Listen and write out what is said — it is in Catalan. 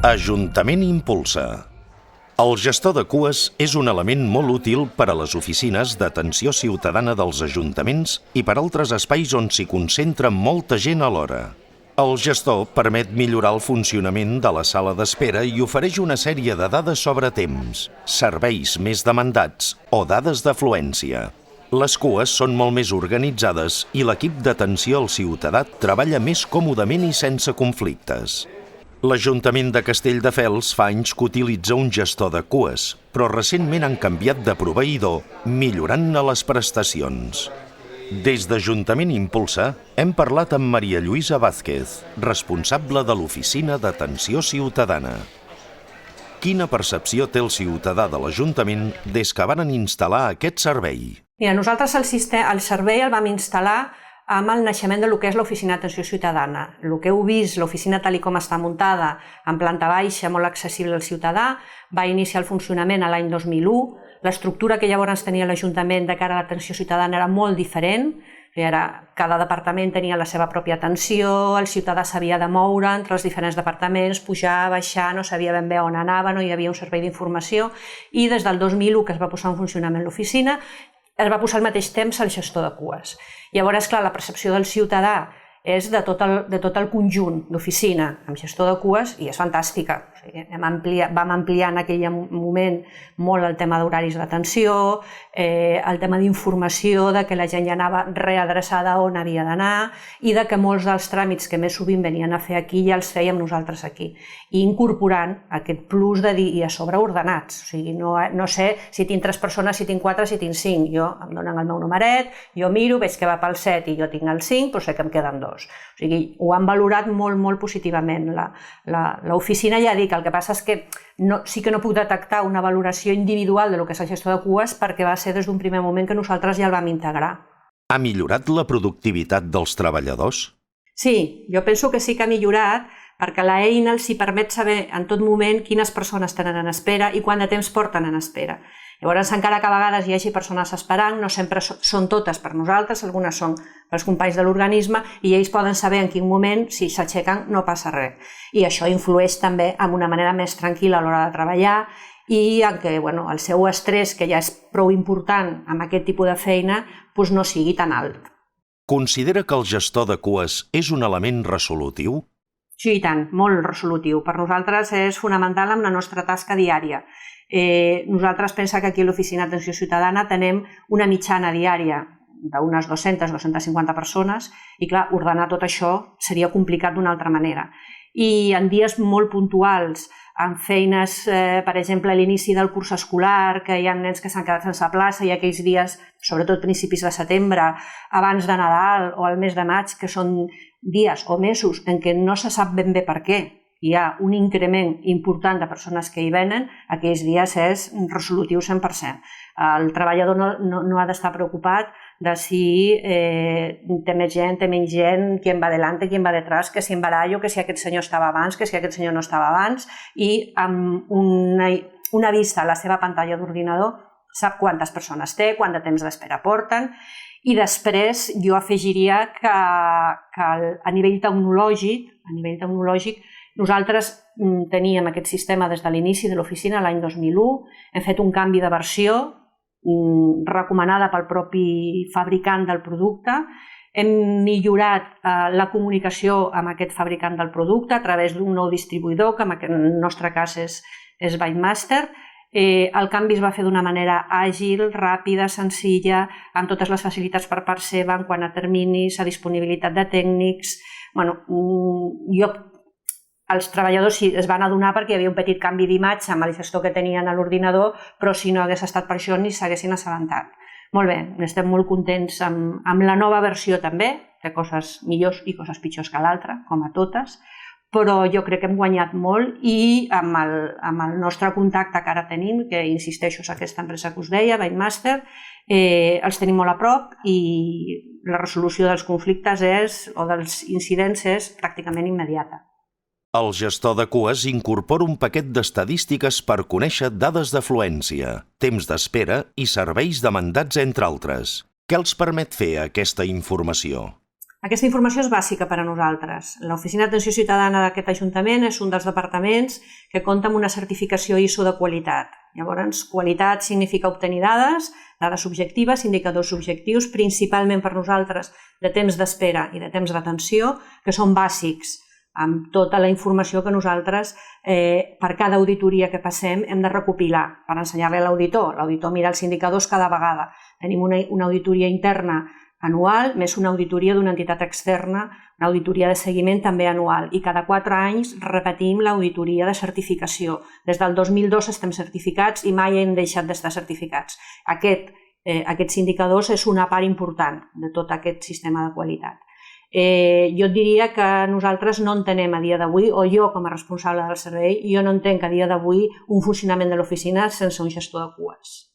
Ajuntament Impulsa. El gestor de cues és un element molt útil per a les oficines d'atenció ciutadana dels ajuntaments i per altres espais on s'hi concentra molta gent alhora. El gestor permet millorar el funcionament de la sala d'espera i ofereix una sèrie de dades sobre temps, serveis més demandats o dades d'afluència. Les cues són molt més organitzades i l'equip d'atenció al ciutadà treballa més còmodament i sense conflictes. L'Ajuntament de Castelldefels fa anys que utilitza un gestor de cues, però recentment han canviat de proveïdor, millorant-ne les prestacions. Des d'Ajuntament Impulsa hem parlat amb Maria Lluïsa Vázquez, responsable de l'Oficina d'Atenció Ciutadana. Quina percepció té el ciutadà de l'Ajuntament des que van instal·lar aquest servei? Mira, nosaltres el servei el vam instal·lar amb el naixement del que és l'Oficina d'Atenció Ciutadana. El que heu vist, l'oficina tal com està muntada, en planta baixa, molt accessible al ciutadà, va iniciar el funcionament a l'any 2001. L'estructura que llavors tenia l'Ajuntament de cara a l'atenció ciutadana era molt diferent. Cada departament tenia la seva pròpia atenció, el ciutadà s'havia de moure entre els diferents departaments, pujar, baixar, no sabia ben bé on anava, no hi havia un servei d'informació, i des del 2001 que es va posar en funcionament l'oficina, es va posar al mateix temps el gestor de cues. Llavors, clar, la percepció del ciutadà és de tot el conjunt d'oficina amb gestor de cues i és fantàstica. Vam ampliar en aquell moment molt el tema d'horaris d'atenció, el tema d'informació, de que la gent ja anava readreçada on havia d'anar i de que molts dels tràmits que més sovint venien a fer aquí ja els fèiem nosaltres aquí. I incorporant aquest plus de dir, i a sobre ordenats. O sigui, no sé si tinc 3 persones, si tinc 4, si tinc 5. Jo em donen el meu numeret, jo miro, veig que va pel 7 i jo tinc el 5, però sé que em queden 2. O sigui, ho han valorat molt, molt positivament. L'oficina, ja dic, el que passa és que sí que no puc detectar una valoració individual del que és el gestor de cues perquè va ser des d'un primer moment que nosaltres ja el vam integrar. Ha millorat la productivitat dels treballadors? Sí, jo penso que sí que ha millorat perquè l'eina els permet saber en tot moment quines persones tenen en espera i quant de temps porten en espera. Llavors, encara que a vegades hi hagi persones esperant, no sempre són totes per nosaltres, algunes són pels companys de l'organisme i ells poden saber en quin moment, si s'aixequen, no passa res. I això influeix també en una manera més tranquil·la a l'hora de treballar i en què el seu estrès, que ja és prou important amb aquest tipus de feina, no sigui tan alt. Considera que el gestor de cues és un element resolutiu? Sí, i tant, molt resolutiu. Per nosaltres és fonamental en la nostra tasca diària. Nosaltres pensem que aquí a l'Oficina d'Atenció Ciutadana tenem una mitjana diària d'unes 200-250 persones i, clar, ordenar tot això seria complicat d'una altra manera. I en dies molt puntuals, en feines, per exemple, a l'inici del curs escolar, que hi ha nens que s'han quedat sense plaça i aquells dies, sobretot principis de setembre, abans de Nadal o al mes de maig, que són dies o mesos en què no se sap ben bé per què, hi ha un increment important de persones que hi venen, aquells dies és resolutiu 100%. El treballador no ha d'estar preocupat de si té més gent, té menys gent, qui va delante, qui va detrás, que si embarallo, que si aquest senyor estava abans, que si aquest senyor no estava abans, i amb una vista a la seva pantalla d'ordinador sap quantes persones té, quant de temps d'espera porten, i després jo afegiria que a nivell tecnològic, nosaltres teníem aquest sistema des de l'inici de l'oficina l'any 2001, hem fet un canvi de versió recomanada pel propi fabricant del producte, hem millorat la comunicació amb aquest fabricant del producte a través d'un nou distribuïdor, que en el nostre cas és Bytemaster. El canvi es va fer d'una manera àgil, ràpida, senzilla, amb totes les facilitats per part seva en quant a terminis, a disponibilitat de tècnics. Els treballadors es van adonar perquè hi havia un petit canvi d'imatge amb el gestor que tenien a l'ordinador, però si no hagués estat per això ni s'haguessin assabentat. Molt bé, estem molt contents amb la nova versió també, té coses millors i coses pitjors que l'altra, com a totes, però jo crec que hem guanyat molt i amb el nostre contacte que ara tenim, que insisteixo és aquesta empresa que us deia, Bytemaster, els tenim molt a prop i la resolució dels conflictes o dels incidents és pràcticament immediata. El gestor de cues incorpora un paquet d'estadístiques per conèixer dades d'afluència, temps d'espera i serveis demandats, entre altres. Què els permet fer aquesta informació? Aquesta informació és bàsica per a nosaltres. L'Oficina d'Atenció Ciutadana d'aquest Ajuntament és un dels departaments que compta amb una certificació ISO de qualitat. Llavors, qualitat significa obtenir dades objectives, indicadors objectius, principalment per nosaltres de temps d'espera i de temps d'atenció, que són bàsics amb tota la informació que nosaltres, per cada auditoria que passem, hem de recopilar per ensenyar-li a l'auditor. L'auditor mira els indicadors cada vegada. Tenim una auditoria interna anual, més una auditoria d'una entitat externa, una auditoria de seguiment també anual, i cada 4 anys repetim l'auditoria de certificació. Des del 2002 estem certificats i mai hem deixat d'estar certificats. Aquests indicadors és una part important de tot aquest sistema de qualitat. Jo et diria que nosaltres no entenem a dia d'avui, o jo com a responsable del servei, jo no entenc a dia d'avui un funcionament de l'oficina sense un gestor de cues.